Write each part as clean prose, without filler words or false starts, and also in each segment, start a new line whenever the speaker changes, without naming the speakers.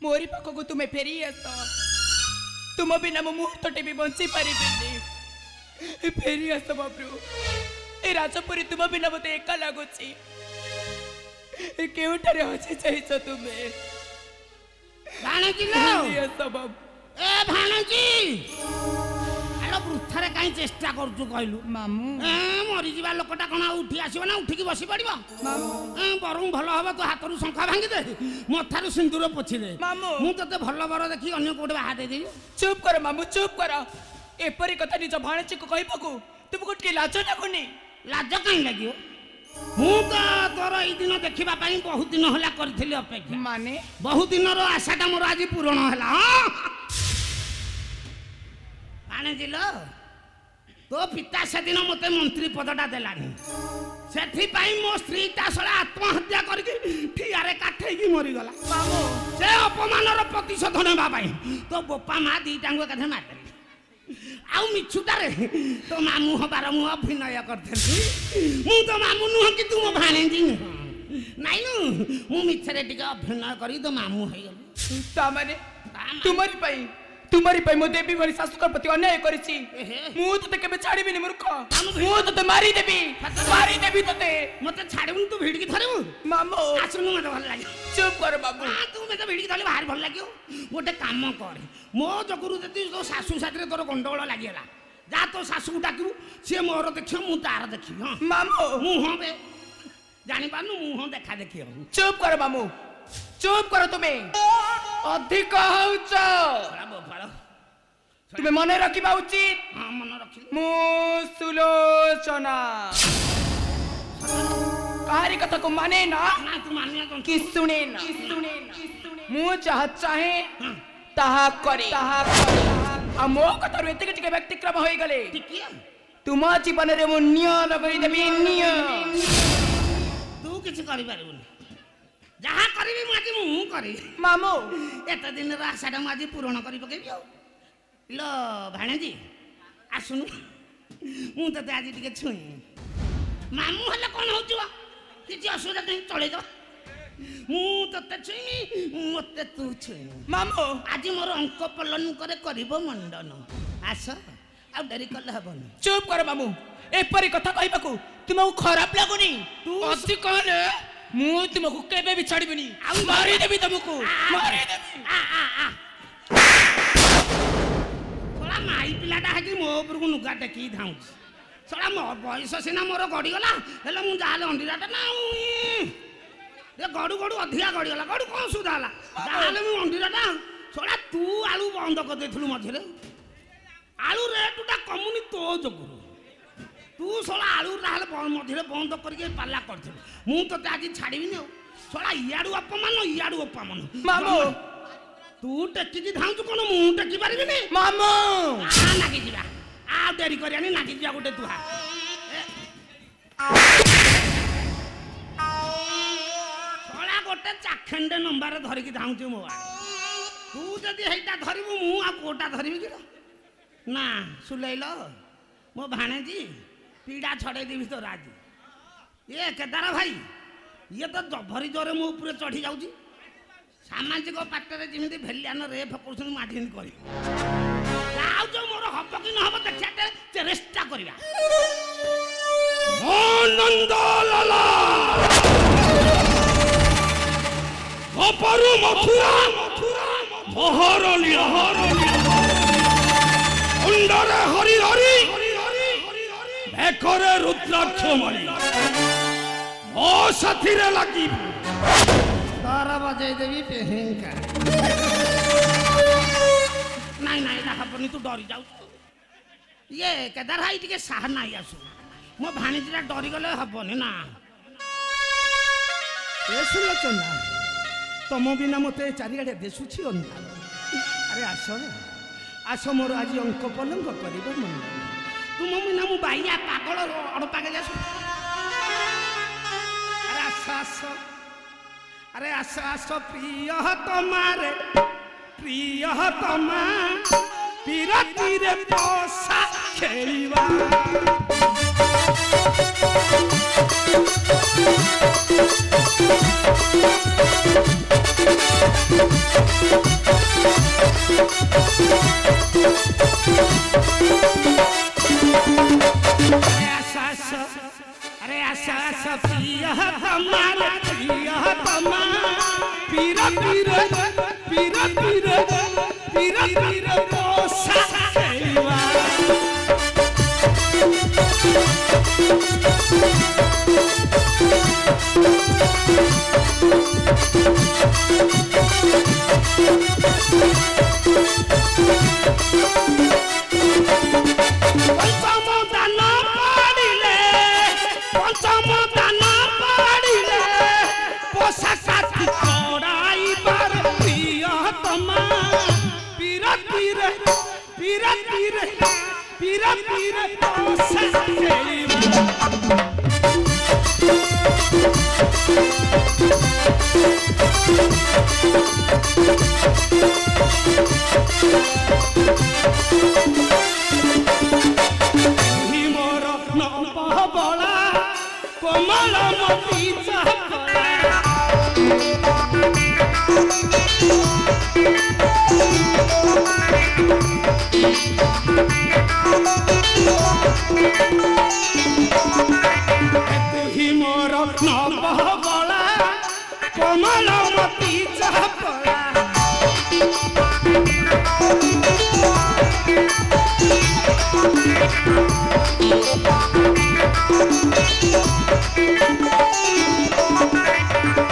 मोरी पाखक तुम्हें फेरी आस तुम बिना मो मुहूर्तटे भी बंची पारिबिनी फेरी आस बाबू ए राजपुरी तुम बिना मत एका लगुच केउठारे हसी चाहिए तुम्हें
भाणजी
बाबू
ए भाणजी आलो वृथारे कहीं चेष्टा करछु कहलु
मामू
मरी जीवा लोकटा कोन उठी आसीबो ना उठिकी बसी पड़िबो
मामू
बरं भल हबो तो हाथरू शंखा भांगी दे मथारू सिंदूर पोछि दे
मामू
मु तते भल बर देखि अन्य कोडे बाहा दे देबी
चुप कर मामू चुप कर एपरी कथा निज भाणची को कहबकू तुमको टिके लाज लागुनी
लाज कहीं लागियो मु तो तोर ई दिन देखिबा पई बहुत दिन होला करथिली अपेक्षा
माने
बहुत दिन रो आशाटा मोर आज पूर्ण होला आने दिलो तो पिता से दिन मते मंत्री पदटा देलानी सेठी पई मो स्त्री ता सला आत्महत्या करके ठियारे काठै की मरि गला
मामू
से अपमानर प्रतिशोध नेबा पई तो बोपा मा दीटांगो कथे मारते आउ मिछुटारे तो मामू हबार मु अभिनय करथि मु तो मामू नुह कि तुम भाणेजी नाइ नु मु मिछरे टिके अभिनय करी तो मामू है गली
ता माने तुम्हारी पई मो देवी भरी सासुकर प्रति अन्याय करिछि मु तते केबे छाड़ीबिनी मूर्ख मु तते मारी देबी तते
मते छाड़बुन तू भिड़ की धरबु
मामू
आसुनु मते भल लागे
चुप कर बाबू
तू मते भिड़ की धरले बाहर भल लागियो गोटे काम कर मो जगुरु जति तो सासु साथरे तोर गंडगोल लागिला जा तो सासु को डाकिबु से मोर देखियो मु तार देखि हां
मामू
मुह बे जानि पानु मुह देखा देखि
चुप कर मामू चुप करो तुम्हें अधिक होउछ तुम्हें मन रखिबा उचित
हां मन रखि
मु सुलोचना कारी कथा को माने ना
ना तू मानिया कोन
कि सुने ना मु चाहे ताहा करे आ मो कथा रे एते टिके व्यक्तिक्रम होई गले
टिकिया
तुम जीवन रे मु निय लगई देबी निय
तू किछ करि पारिबुनी जहा करबी मु आज मु करी
मामू
एत दिन रा आशाटा मु आज पूर्ण करि पकेबी लो भाणेजी आसुनु मु तते आज टिके छुई मामू हले कोन होचुवा किछि असुविधा नहीं चले जा मु तते छुई मते तू छुई
मामू
आज मोर अंक पलन करे करिवो मंडन आस आ डेरी कले हबनी
चुप कर मामू एपरी कथा कहबाकू तुमको खराब लागुनी
तू
अति कहले मु तुमको केबे भी छाड़ीबिनी मारी देबी तुमको मारी देबी
थोड़ा माई पिलाटा है कि मो ऊपर को नुगा टेकी धाऊ थोड़ा मो बयस सिना मोर गड़ी गला हेले मु जाले अंडीराटा ना ये गडू गडू अधिया गड़ी गला गडू कोन सुधा हला जाले मु अंडीराटा थोड़ा तू आलू बंद कर देथलु मझरे आलू रेटटा कमुनी तो जगुरु तू सोला आलू रहले मझरे बंद करके पाला करथलु मु तो आज छाड़ीबिनी सोला इयाडू अपमान
मामू
तू टेकी धाऊ कोन मु टेकी पारिबिनी
मामू
आ नागी जिबा आ डेरी करियानी नागी जिबा गोटे तुहा सोला गोटे चाखेंडे नंबर धरि की धाऊ मो तू जदी हेटा धरिबु मु आ कोटा धरिबि कि ना सुलैलो मो भाणेजी पीड़ा छड़े देबी तो राजी ये केदार भाई ये तो जभरी जोरे मो ऊपर चढ़ी जाउची सामाजिक पाटरे जिमिति भेलियान रे फकुसन माठिन करी लाउ जो मोर हब कि न हब देखियाटे चेष्टा करिया आनंद लाला अपरु मथुरा महरलिया अंडरे हरि हरि भेकरे रुद्राक्ष मणि मो साथी रे लगी तारा बजाई देवी पेहेंका नहीं नहीं ना हबनी तू डरी जाऊ ये केदार भाई टिके साह नहीं आसु मो भाणीजीरा डरी गले हबनी ना ए सुलोचना तुम बिना मते चारिआडे देसुछि अंधार अरे आस मोर आज अंक पलंग करिबो मन तुम बिना मु बाइया पागल अड़पागे जासु अरे आस अरे आस प्रिय तमारे प्रिय तमा पीरती रे पोसा खेलिबा आशा अरे आशा आशा पिया तमार पिया तमा पीरा पीरा पीरा पीरा पीरा पीरा पोसा खेलवा पीरा पीरा पोसा खेलवा ही मोर नबला कोमल मती चाहला ही मोर नबला कोमल मती चाहला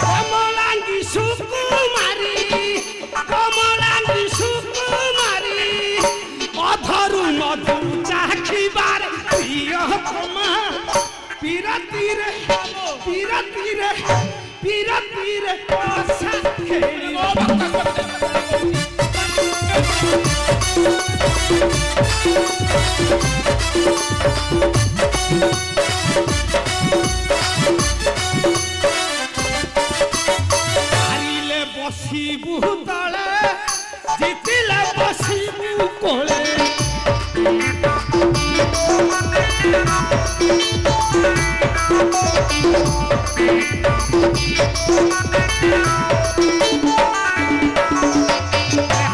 कमलांगी सुकुमारी अधरु मधु चाखिबार प्रिय तमा पीरा तीरे पीरा तीरे पीरा तीरे पोसा खेलियो हारिले बसिबु तले जितिले बसिबु कोले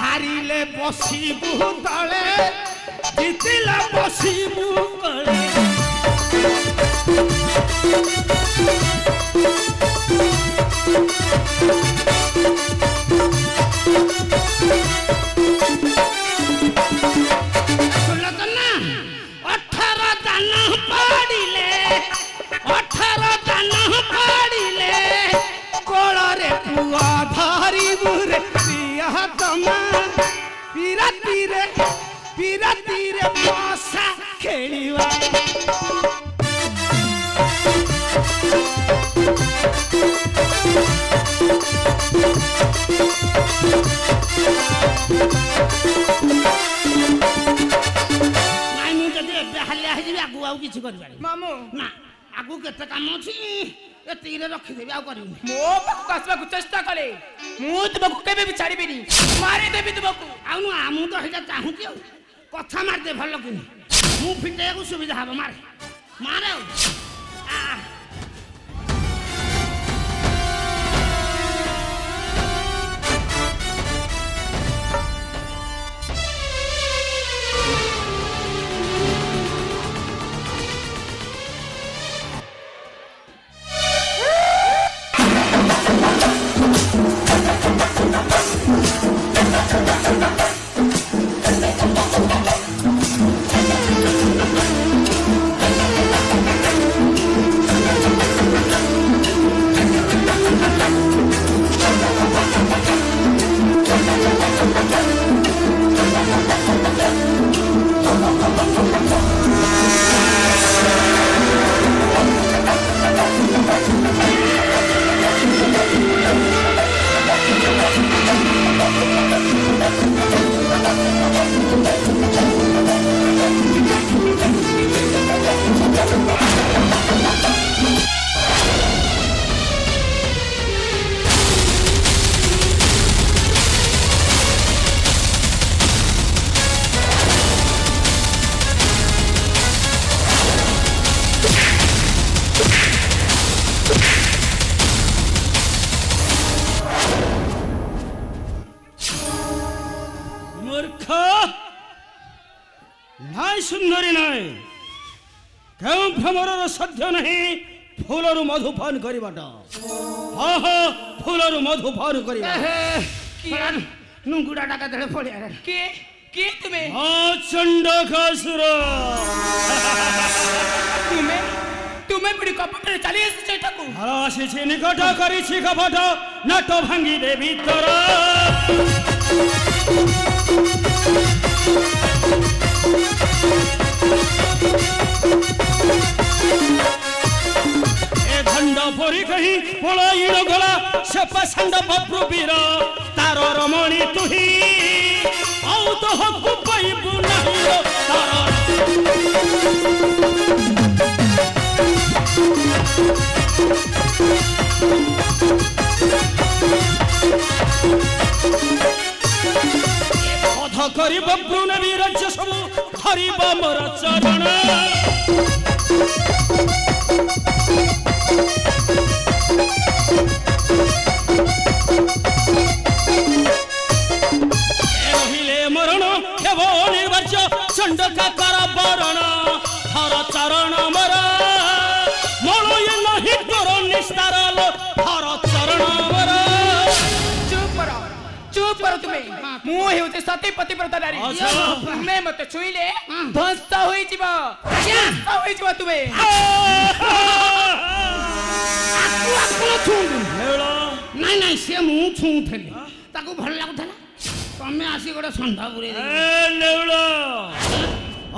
हारिले बसिबु तले जितिले बसिबु कोले पीरा तीरे पीरा तीरे पोसा खेलिवा नाइ मु जदि एबे हालिया हे जिबि आगु आउ किछि करि पारि
मामू
ना आगु केते काम अछि एतिरे रखि देबि आउ करिउ
मो पाखु आसबाकु चेष्टा कले मु तुमको केबे भी छाड़ीबिनी मारी देबी तुमको
आउ नु आमु तो हेटा चाहुची कथा मार दे भलो कि मु फिटेको सुविधा हबो मारे मारे आ ଭ୍ରମରର ସାଧ୍ୟ ନାହିଁ ଫୁଲରୁ ମଧୁ ପାନ କରିବାଟା। ହଁ ହଁ ଫୁଲରୁ ମଧୁ ପାନ କରିବା। নুঙ্গুড়াটা কেতলে পড়ে আর
কে কে তুমি
চণ্ডকাসুর
তুমি তুমি পুরি কপটরে চালি এসেছো এটাকু
আর আসিছি নিকট করিছি কপট নাট ভাঙ্গি দে ভিতর এ খণ্ড পরি কহি পলাইল গলা সে পাছন্দ বপ্রু বীর তার রমণী তুহি আউ তো হকু পাইবু নাহি তার অধ করিব ব্রুনবী রাজ্য সবু ধরিব মোর চরণ রহিলে মরণ হেব নির্বাচ্য চণ্ডকা কর বরণ ধর চরণ মর মলয় নহি তোর নিস্তার ধর চরণ মর
চুপ করো তুমি মু হেউতে সতী পতিব্রতা নারী তুমি মতে ছুইলে ধ্বংস হই যিব ধ্বংস হই যিব তুমি
ନାଇଁ ନାଇଁ ସେ ମୁଁ ଛୁଉଁଥିଲି ତାକୁ ଭଲ ଲାଗୁଥିଲା ତମେ ଆସି ଗୋଟେ ଷଣ୍ଢ ପୁରେଇ ନେଉଳ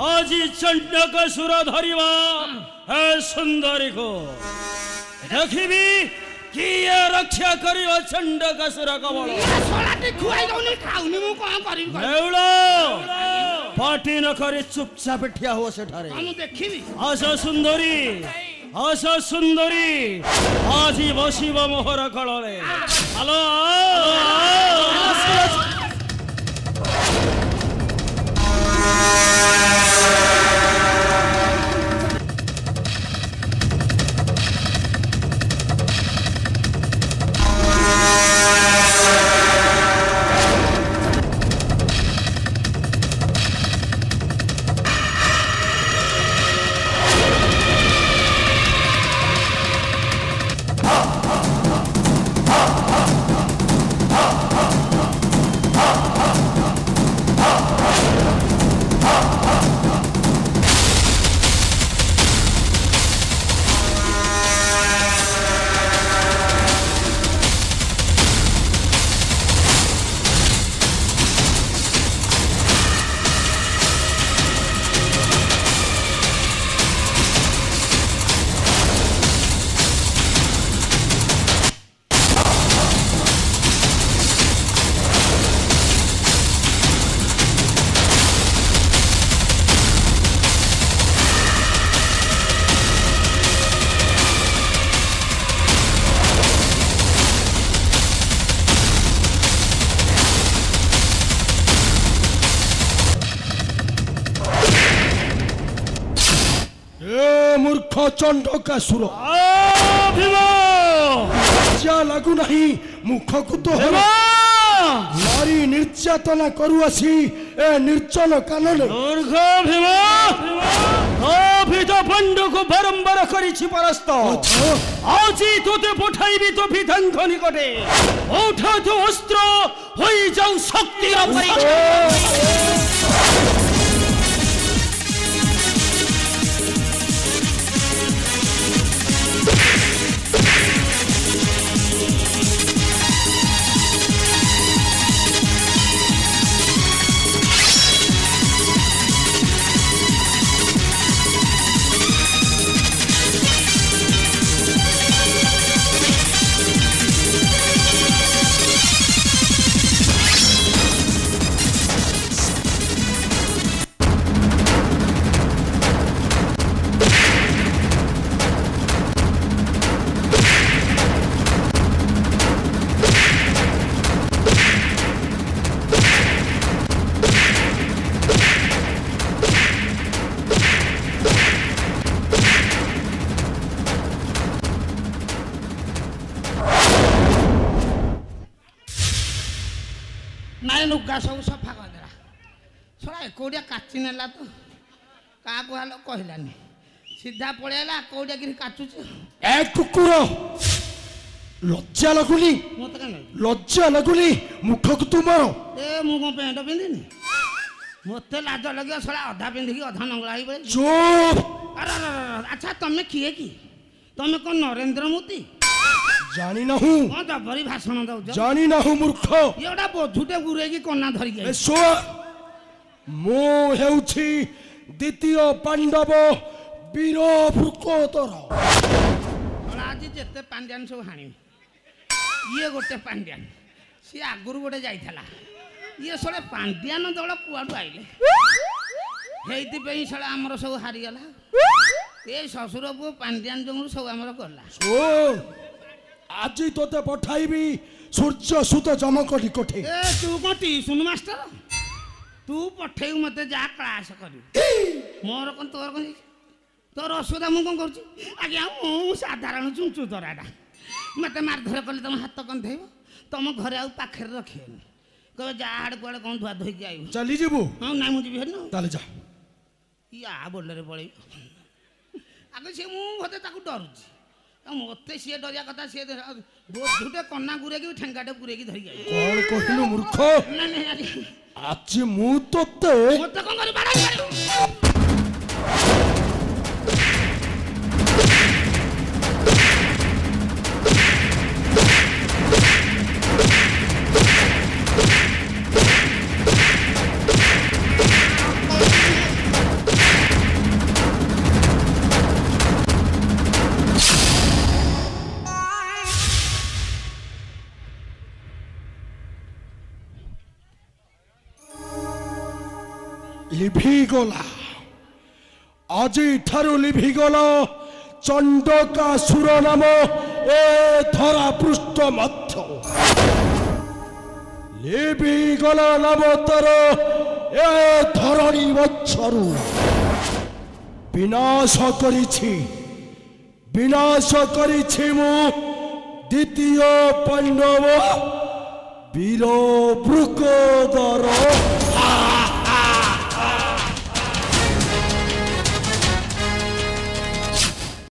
ଆଜି ଚଣ୍ଡକାସୁର ଧରିବା ହେ ସୁନ୍ଦରୀକୁ ଦେଖିବି କିଏ ରକ୍ଷା କରିବ ଚଣ୍ଡକାସୁର କବଳ ଶଳାଟି ଖୁଆଇ ଦଉନି ଖାଉନି ମୁଁ କଣ କରିବି ନେଉଳ ପାଟି ନ କରି ଚୁପଚାପ ଠିଆ ହୁଅ ସେଠାରେ ମୁଁ ଦେଖିବି ଆସ ସୁନ୍ଦରୀ আস সুন্দরী আজি বসিব মোহর কলরে হ্যালো
মূর্খ চণ্ডকাসুর যা লাগু নাহি মুখকু তো নারী নির্যাতনা করু আসি এ নির্জন কাননে
দুর্ঘ ভীম অভিত পণ্ডুকু বারম্বার করিছি পরাস্ত আজি তোতে পঠাইবি তো বিধাঙ্গ নিকটে ওঠা তো অস্ত্র হই যাও শক্তির পরীক্ষা ଲୁଗା ସବୁ ସଫା କରିଦେଲା ଶଳା ଏକୋଟିଆ କାଚି ନେଲା ତ କାହାକୁ ହାଲ କହିଲାନି ସିଧା ପଳେଇଲା କୋଉଟା କିରି କାଚୁଛି
ଏ କୁକୁର ଲଜ୍ଜା ଲାଗୁନି
ମତେ କାଇଁ
ଲଜ୍ଜା ଲାଗୁନି ମୁଖକୁ ତୁମ
ଏ ମୁଁ କଣ ପ୍ୟାଣ୍ଟ ପିନ୍ଧିନି ମତେ ଲାଜ ଲାଗିବ ଶଳା ଅଧା ପିନ୍ଧିକି ଅଧା ନଙ୍ଗଳା ହେଇ ପଳେଇ
ଚୁପ୍
ଆଚ୍ଛା ତମେ କିଏ କି ତମେ କଣ ନରେନ୍ଦ୍ର ମୋଦି
ଜାଣିନାହୁଁ
କଣ ଜବରି ଭାଷଣ ଦଉଛ
ଜାଣିନାହୁଁ ମୂର୍ଖ
ଇଏ ଗୋଟା ବୋଝୁଟେ ଗୁରେଇକି କନା ଧରିକି
ଏ
ଆଇଛି।
ଶୁଣ ମୁଁ ହେଉଛି ଦ୍ୱିତୀୟ ପାଣ୍ଡବ ବୀର ବୃକୋଦର
ଶଳା ଆଜି ଯେତେ ପାଣ୍ଡିଆନ ସବୁ ହାଣିବି ଇଏ ଗୋଟେ ପାଣ୍ଡିଆନ ସିଏ ଆଗରୁ ଗୋଟେ ଯାଇଥିଲା ଇଏ ଶଳେ ପାଣ୍ଡିଆନ ଦଳ କୁଆଡୁ ଆଇଲେ ହେଇଥିପାଇଁ ଶଳେ ଆମର ସବୁ ହାରିଗଲା ଏ ଶ୍ୱଶୁର ପୁଅ ପାଣ୍ଡିଆନ ଯୋଗୁଁ ସବୁ ଆମର ଗଲା
ଶୁଣ ଆଜି ତୋତେ ପଠାଇବି ସୂର୍ଯ୍ୟ ସୁତ ଜମକ ନିକଟେ
ଏ ତୁ କଣ ଟିଉସନ ମାଷ୍ଟର ତୁ ପଠେଇବୁ ମତେ ଯାହା କ୍ଲାସ କରିବୁ ମୋର କଣ ତୋର କଣ ହେଇଛି? ତୋର ଅସୁବିଧା ମୁଁ କଣ କରୁଛି ଆଜ୍ଞା ମୁଁ ସାଧାରଣ ଚୁଞ୍ଚୁ ତରାଟା ମତେ ମାରଧର କଲେ ତମ ହାତ କନ୍ଧେଇବ ତମ ଘରେ ଆଉ ପାଖରେ ରଖିବେନି କହିବେ ଯାହା ଆଡେ କୁଆଡେ କଣ ଧୁଆ ଧୋଇକି ଆଇବୁ
ଚାଲିଯିବୁ
ହଁ ନାଇଁ ମୁଁ ଯିବି ହେରି ନା
ତାହେଲେ ଯା
ୟା ବୋଲରେ ପଳେଇବ ଆଗ ସିଏ ମୁଁ ବୋଧେ ତାକୁ ଡରୁଛି ଆଉ ମତେ ସିଏ ଡରିବା କଥା ସିଏ ବୋଧୁଟେ କନା ଗୁରେଇକି ଠେଙ୍ଗାଟେ ଗୁରେଇକି ଧରିକି ଆଇବ
କଣ କହିଲୁ ମୂର୍ଖ
ନାଇଁ ନାଇଁ ଆଜି
ଆଜି ମୁଁ ତୋତେ
ମତେ କଣ କରି ବାଡାଇ ପାରିବୁ
লিভিগলা আজিଠାରୁ লিভিଗଲା ଚଣ୍ଡକାସୁର ନାମ ଏ ଧରା ପୃଷ୍ଠ ମଧ୍ୟ লিভিগଲା ନାମ ତର ଏ ଧରଣୀ ବଛରୁ ବିନାଶ କରିଛି ମୁଁ ଦ୍ୱିତୀୟ ପାଣ୍ଡବ ବୀର ବୃକୋଦର